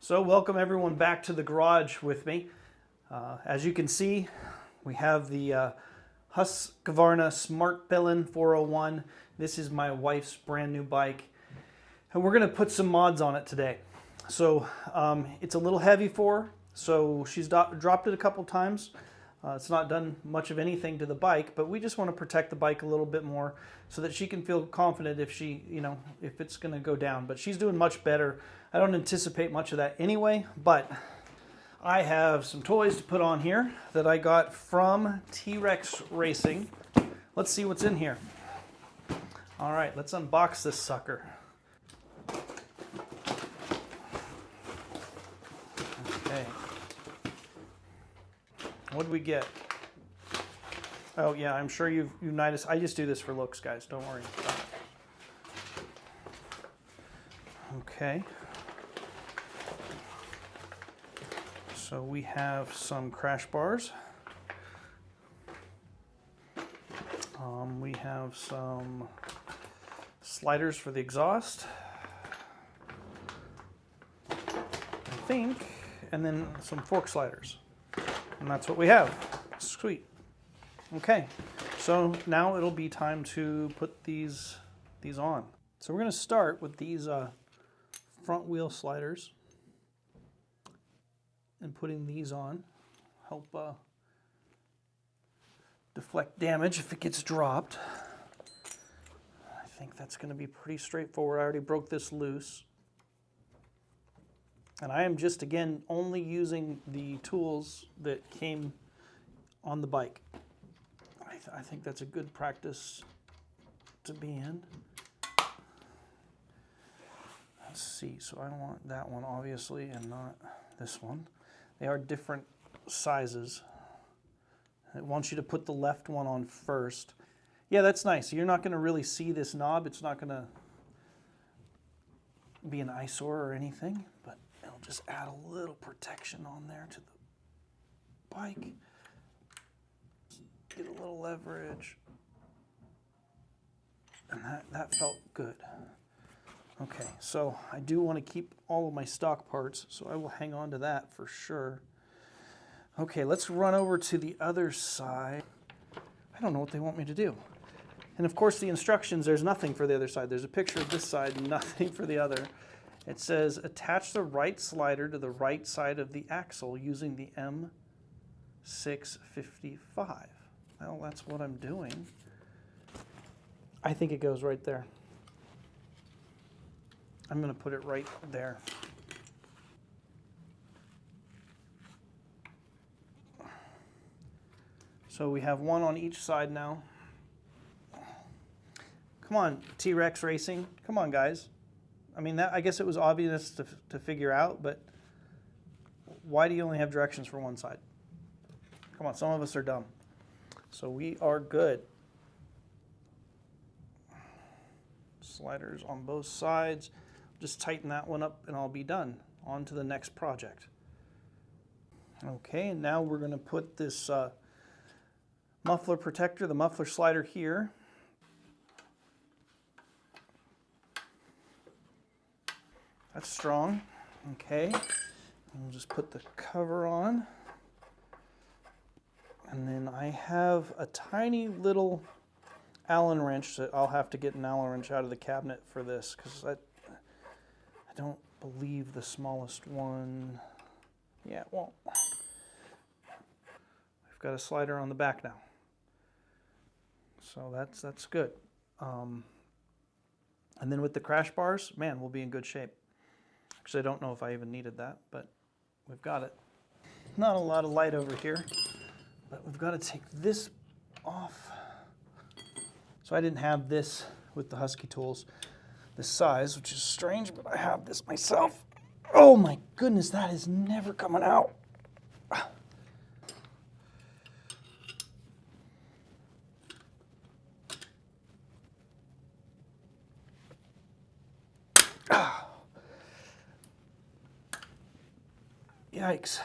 So welcome everyone back to the garage with me. As you can see, we have the Husqvarna Svartpilen 401. This is my wife's brand new bike, and we're going to put some mods on it today. So it's a little heavy for her, so she's dropped it a couple times. It's not done much of anything to the bike, but we just want to protect the bike a little bit more so that she can feel confident if if it's going to go down. But she's doing much better. I don't anticipate much of that anyway, but I have some toys to put on here that I got from T-Rex Racing. Let's see what's in here. All right, let's unbox this sucker. Okay. What did we get? Oh yeah, I'm sure you've noticed. I just do this for looks, guys. Don't worry. Okay. So we have some crash bars. We have some sliders for the exhaust, I think, and then some fork sliders. And that's what we have. Sweet. Okay, so now it'll be time to put these on. So we're going to start with these front wheel sliders and putting these on. Help deflect damage if it gets dropped. I think that's going to be pretty straightforward. I already broke this loose. And I am just, again, only using the tools that came on the bike. I think that's a good practice to be in. Let's see, so I want that one, obviously, and not this one. They are different sizes. It wants you to put the left one on first. Yeah, that's nice. You're not going to really see this knob. It's not going to be an eyesore or anything, but it'll just add a little protection on there to the bike. Get a little leverage. And that felt good. Okay, so I do want to keep all of my stock parts, so I will hang on to that for sure. Okay, let's run over to the other side. I don't know what they want me to do. And of course the instructions, there's nothing for the other side. There's a picture of this side, nothing for the other. It says, attach the right slider to the right side of the axle using the M655. Well, that's what I'm doing. I think it goes right there. I'm going to put it right there. So we have one on each side now. Come on, T-Rex Racing. Come on, guys. I mean, I guess it was obvious to figure out, but why do you only have directions for one side? Come on, some of us are dumb. So we are good. Sliders on both sides. Just tighten that one up and I'll be done. On to the next project. Okay, and now we're going to put this muffler protector, the muffler slider here. That's strong. Okay, and we'll just put the cover on. And then I have a tiny little Allen wrench that I'll have to get an Allen wrench out of the cabinet for this because I don't believe the smallest one. Yeah, well, we've got a slider on the back now. So that's good. And then with the crash bars, man, we'll be in good shape. Actually, I don't know if I even needed that, but we've got it. Not a lot of light over here, but we've got to take this off. So I didn't have this with the Husky tools, this size, which is strange, but I have this myself. Oh my goodness, that is never coming out. Yikes.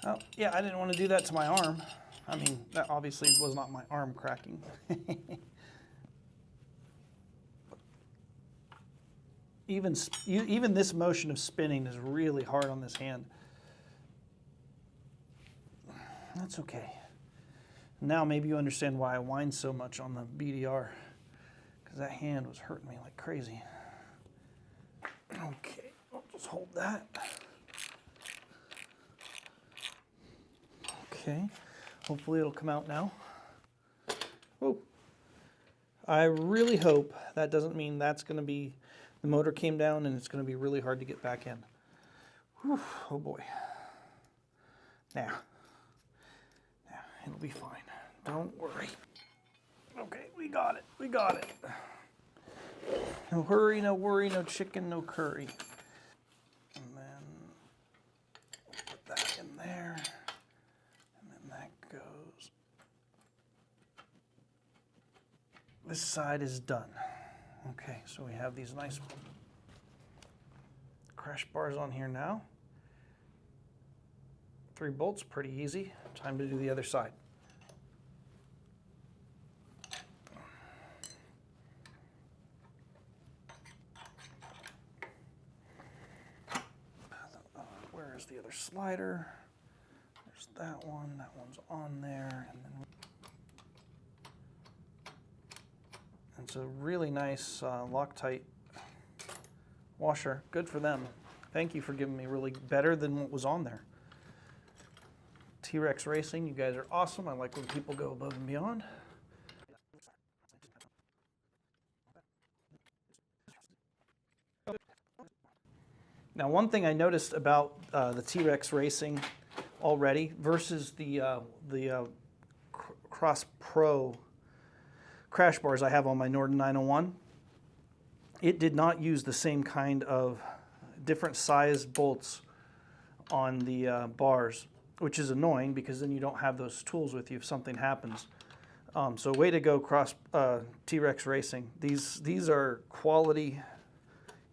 Oh, yeah, I didn't want to do that to my arm. I mean, that obviously was not my arm cracking. even this motion of spinning is really hard on this hand. That's okay. Now maybe you understand why I whined so much on the BDR, because that hand was hurting me like crazy. Okay, I'll just hold that. Okay, hopefully it'll come out now. Whoa. I really hope that doesn't mean that's going to be, the motor came down and it's going to be really hard to get back in. Whew, oh boy. Now, it'll be fine. Don't worry. Okay, we got it. We got it. No hurry, no worry, no chicken, no curry. And then put that in there. And then that goes. This side is done. Okay, so we have these nice crash bars on here now. 3 bolts, pretty easy. Time to do the other side. Where's the other slider? There's that one. That one's on there. And it's a really nice Loctite washer. Good for them. Thank you for giving me really better than what was on there. T-Rex Racing, you guys are awesome. I like when people go above and beyond. Now, one thing I noticed about the T-Rex Racing already versus the Cross Pro crash bars I have on my Norden 901, it did not use the same kind of different size bolts on the bars, which is annoying because then you don't have those tools with you if something happens. So way to go, T-Rex Racing. These are quality,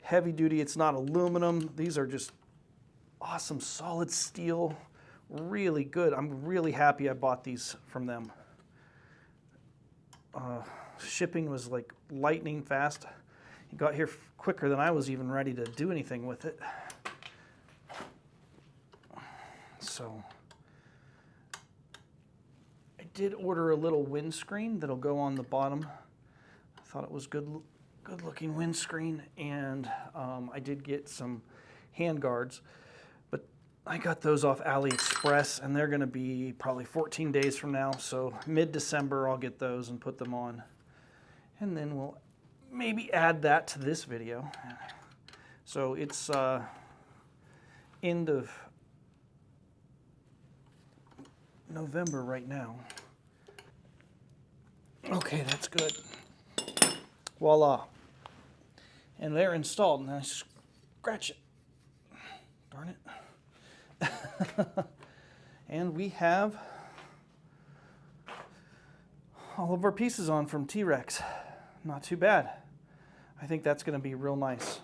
heavy duty. It's not aluminum. These are just awesome, solid steel, really good. I'm really happy I bought these from them. Shipping was like lightning fast. It got here quicker than I was even ready to do anything with it. So I did order a little windscreen that'll go on the bottom. I thought it was good looking windscreen, and I did get some hand guards, but I got those off AliExpress, and they're going to be probably 14 days from now, so mid-December I'll get those and put them on, and then we'll maybe add that to this video. So it's end of November right now. Okay, that's good. Voila. And they're installed, and I scratch it. Darn it. And we have all of our pieces on from T-Rex. Not too bad. I think that's going to be real nice.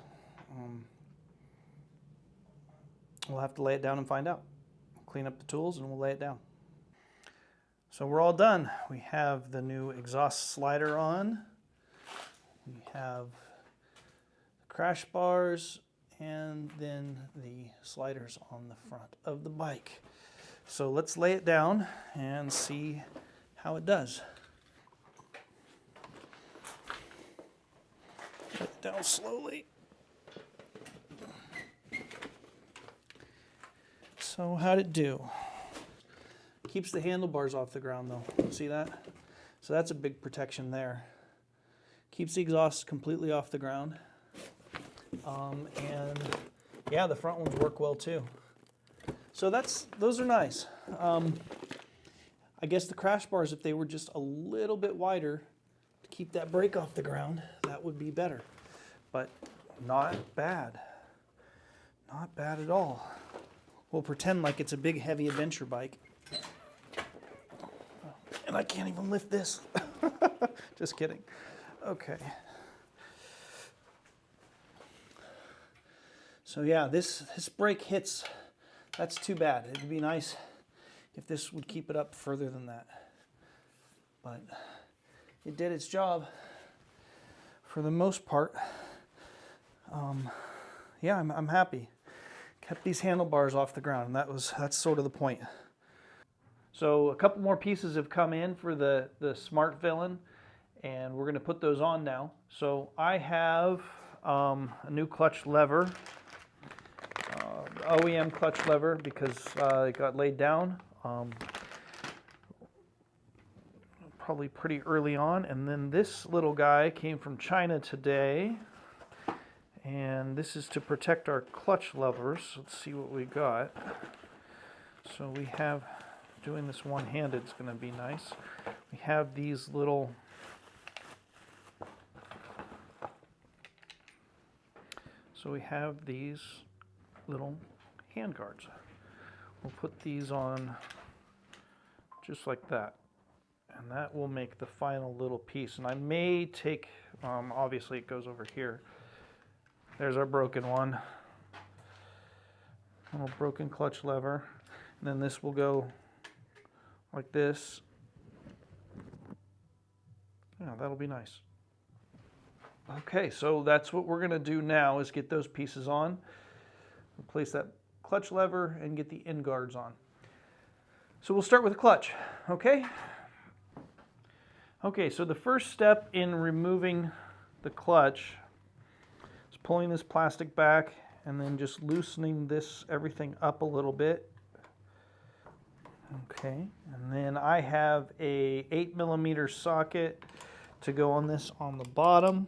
We'll have to lay it down and find out. Clean up the tools and we'll lay it down. So we're all done. We have the new exhaust slider on. We have the crash bars and then the sliders on the front of the bike. So let's lay it down and see how it does. Lay it down slowly. So how'd it do? Keeps the handlebars off the ground though. See that? So that's a big protection there. Keeps the exhaust completely off the ground. And yeah, the front ones work well too. So those are nice. I guess the crash bars, if they were just a little bit wider to keep that brake off the ground, that would be better. But not bad. Not bad at all. We'll pretend like it's a big, heavy adventure bike. And I can't even lift this. Just kidding. Okay. So yeah, this brake hits. That's too bad. It'd be nice if this would keep it up further than that. But it did its job for the most part. Yeah, I'm happy. Kept these handlebars off the ground, and that's sort of the point. So a couple more pieces have come in for the Svartpilen, and we're going to put those on now. So I have a new clutch lever, OEM clutch lever, because it got laid down probably pretty early on. And then this little guy came from China today, and this is to protect our clutch levers. Let's see what we got. So we have, doing this one-handed is going to be nice. We have these little hand guards. We'll put these on just like that, and that will make the final little piece. And I may take, obviously it goes over here. There's our broken one, little broken clutch lever, and then this will go like this. Yeah, that'll be nice. Okay, so that's what we're gonna do now, is get those pieces on, replace that clutch lever, and get the end guards on. So we'll start with the clutch, okay? Okay, so the first step in removing the clutch is pulling this plastic back and then just loosening everything up a little bit. Okay, and then I have a 8mm socket to go on this on the bottom,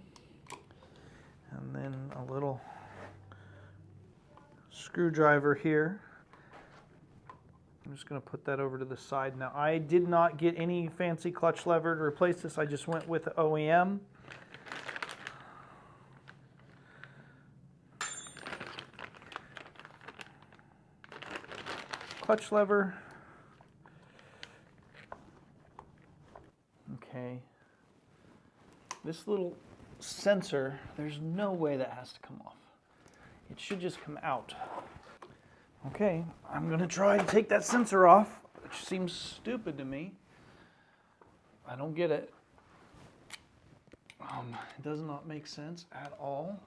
and then a little screwdriver here. I'm just going to put that over to the side. Now, I did not get any fancy clutch lever to replace this. I just went with the OEM. Clutch lever. Okay. This little sensor, there's no way that has to come off. It should just come out. Okay, I'm going to try and take that sensor off, which seems stupid to me. I don't get it. It does not make sense at all.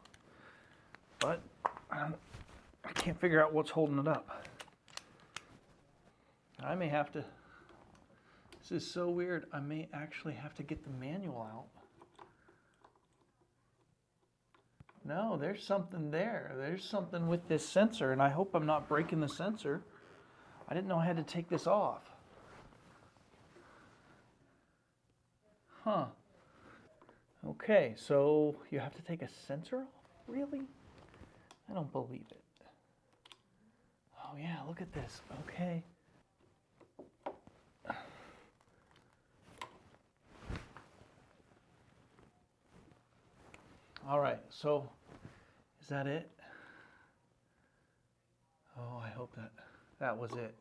But I can't figure out what's holding it up. I may have to, this is so weird, I may actually have to get the manual out. No, there's something there. There's something with this sensor, and I hope I'm not breaking the sensor. I didn't know I had to take this off. Huh. Okay, so you have to take a sensor off? Really? I don't believe it. Oh yeah, look at this. Okay. All right, so is that it? Oh, I hope that was it.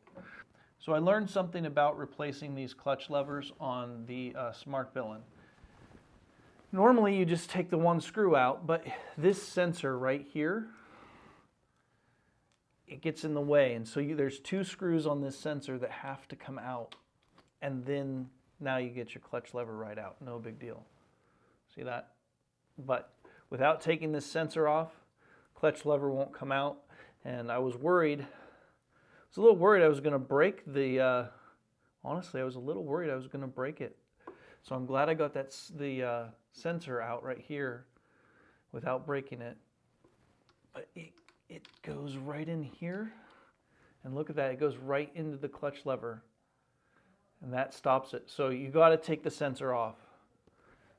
So I learned something about replacing these clutch levers on the Svartpilen. Normally you just take the one screw out, but this sensor right here, it gets in the way, and so there's two screws on this sensor that have to come out, and then now you get your clutch lever right out. No big deal. See that? But without taking this sensor off, clutch lever won't come out, and I was worried. I was a little worried I was going to break the, honestly, I was a little worried I was going to break it. So I'm glad I got the sensor out right here without breaking it. But it goes right in here, and look at that, it goes right into the clutch lever, and that stops it. So you got to take the sensor off.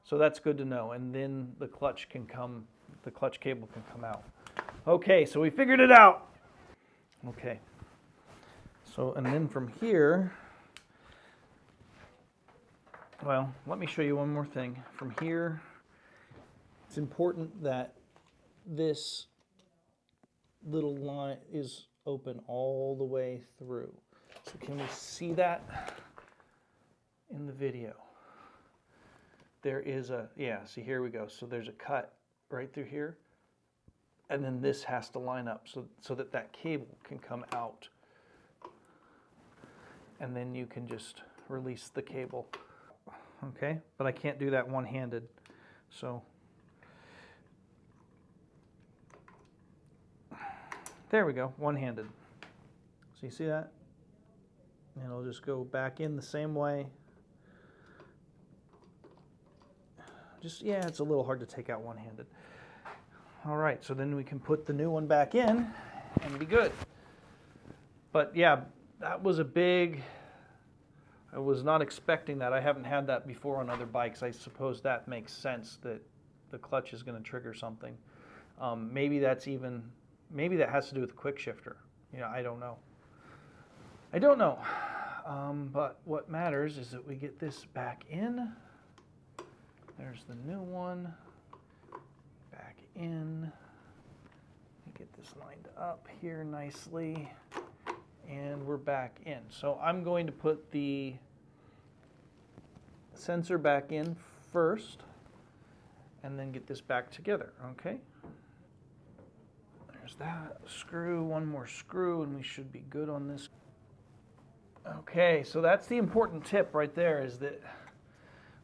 So that's good to know, and then the clutch cable can come out. Okay, so we figured it out. Okay. So, and then from here, well, let me show you one more thing. From here, it's important that this little line is open all the way through. So can we see that in the video? There is see, here we go. So there's a cut right through here, and then this has to line up so that cable can come out, and then you can just release the cable. Okay, but I can't do that one-handed, so There we go, one-handed. So you see that? And it'll just go back in the same way. Just, yeah, it's a little hard to take out one-handed. All right, so then we can put the new one back in and be good. But yeah, that was a big, I was not expecting that. I haven't had that before on other bikes. I suppose that makes sense that the clutch is going to trigger something. Maybe that has to do with the quick shifter. You know, I don't know. But what matters is that we get this back in. There's the new one. Back in. Get this lined up here nicely. And we're back in. So I'm going to put the sensor back in first and then get this back together, okay? There's that screw, one more screw, and we should be good on this. Okay, so that's the important tip right there, is that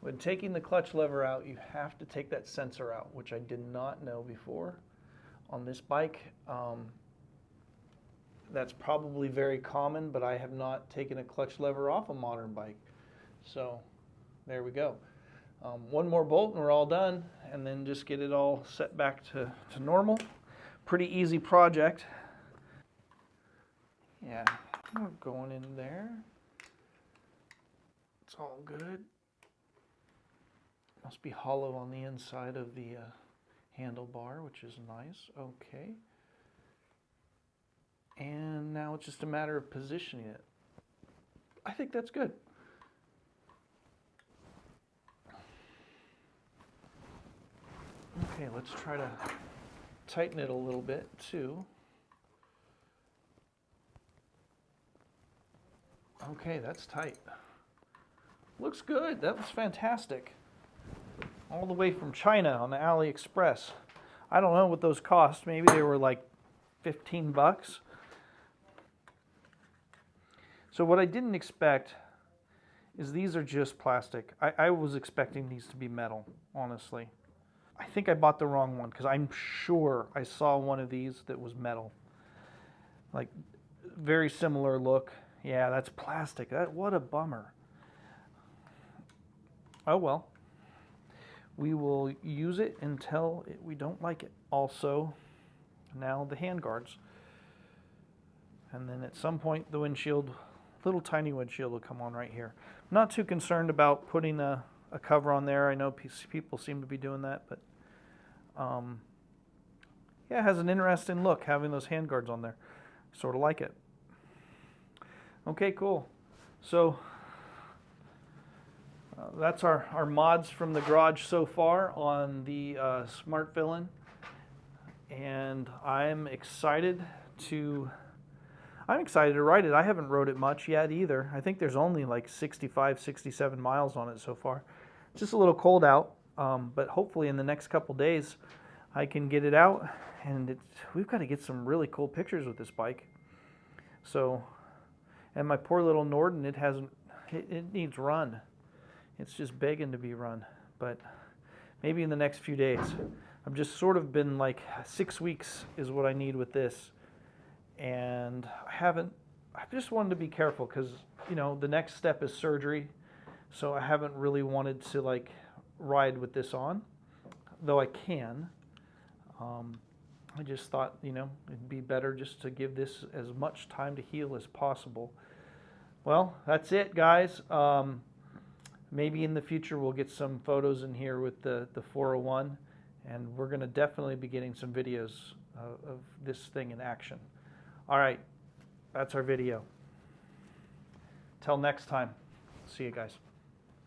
when taking the clutch lever out, you have to take that sensor out, which I did not know before on this bike. That's probably very common, but I have not taken a clutch lever off a modern bike. So there we go. One more bolt and we're all done, and then just get it all set back to normal. Pretty easy project. Yeah, we're going in there. It's all good. Must be hollow on the inside of the handlebar, which is nice. Okay. And now it's just a matter of positioning it. I think that's good. Okay, let's try to tighten it a little bit too. Okay, that's tight. Looks good. That was fantastic. All the way from China on the AliExpress. I don't know what those cost. Maybe they were like 15 bucks. So what I didn't expect is these are just plastic. I was expecting these to be metal, honestly. I think I bought the wrong one because I'm sure I saw one of these that was metal. Like, very similar look. Yeah, that's plastic. What a bummer. Oh well. We will use it until we don't like it. Also, now the handguards. And then at some point the windshield, little tiny windshield will come on right here. I'm not too concerned about putting a cover on there. I know people seem to be doing that, but yeah, it has an interesting look having those handguards on there. Sort of like it. Okay, cool. So that's our mods from the garage so far on the Svartpilen, and I'm excited to ride it. I haven't rode it much yet either. I think there's only like 65, 67 miles on it so far. It's just a little cold out, but hopefully in the next couple days I can get it out, and we've got to get some really cool pictures with this bike. So, and my poor little Norden, it needs run. It's just begging to be run, but maybe in the next few days. I've just sort of been like 6 weeks is what I need with this. And I just wanted to be careful because, you know, the next step is surgery. So I haven't really wanted to like ride with this on, though I can. I just thought, you know, it'd be better just to give this as much time to heal as possible. Well, that's it, guys. Maybe in the future we'll get some photos in here with the 401, and we're going to definitely be getting some videos of this thing in action. All right, that's our video. Till next time, see you guys.